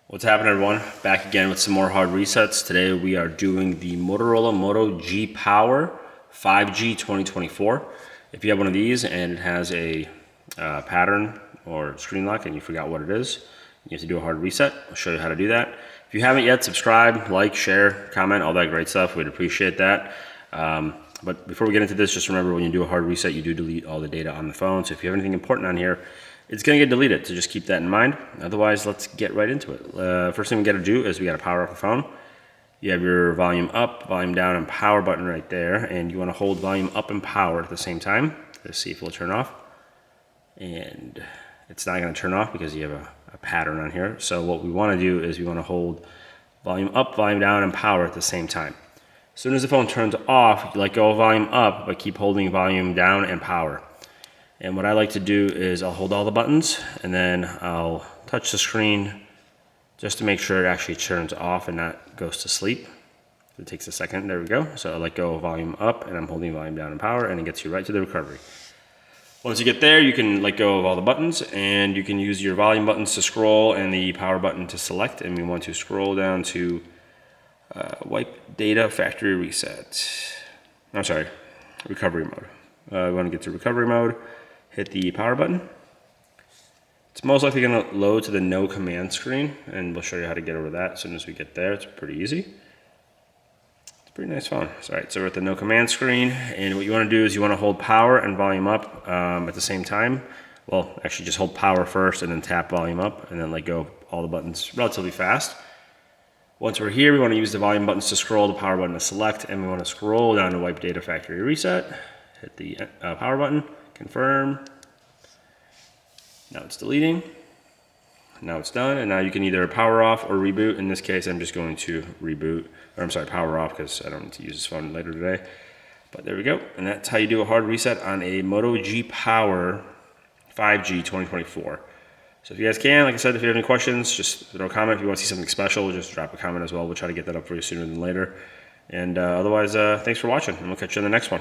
What's happening, everyone? Back again with some more hard resets. Today we are doing the Motorola Moto G Power 5G 2024. If you have one of these and it has a pattern or screen lock and you forgot what it is, you have to do a hard reset. I'll show you how to do that. If you haven't yet, subscribe, like, share, comment, all that great stuff. We'd appreciate that. But before we get into this, just remember when you do a hard reset, you do delete all the data on the phone. So if you have anything important on here, it's going to get deleted, so just keep that in mind. Otherwise, let's get right into it. First thing we got to do is we got to power up the phone. You have your volume up, volume down, and power button right there, and you want to hold volume up and power at the same time. Let's see if it'll turn off. And it's not going to turn off because you have a pattern on here. So what we want to do is we want to hold volume up, volume down, and power at the same time. As soon as the phone turns off, you let go of volume up, but keep holding volume down and power. And what I like to do is I'll hold all the buttons and then I'll touch the screen just to make sure it actually turns off and not goes to sleep. It takes a second. There we go. So I let go of volume up and I'm holding volume down and power, and it gets you right to the recovery. Once you get there, you can let go of all the buttons and you can use your volume buttons to scroll and the power button to select. And we want to scroll down to wipe data factory reset. I'm sorry, recovery mode. We want to get to recovery mode. Hit the power button. It's most likely going to load to the no command screen, and we'll show you how to get over that as soon as we get there. It's pretty easy. It's a pretty nice phone. All right, so we're at the no command screen, and what you want to do is you want to hold power and volume up at the same time. Well, actually just hold power first and then tap volume up and then let go of all the buttons relatively fast. Once we're here, we want to use the volume buttons to scroll, the power button to select, and we want to scroll down to wipe data factory reset. Hit the power button, confirm. Now it's deleting. Now it's done, and now you can either power off or reboot. In this case, I'm just going to reboot, or I'm sorry, power off, because I don't need to use this phone later today. But there we go, and that's how you do a hard reset on a Moto G Power 5G 2024. So if you guys can, like I said, if you have any questions, just throw a comment. If you want to see something special, just drop a comment as well. We'll try to get that up for you sooner than later. And otherwise, thanks for watching, and we'll catch you in the next one.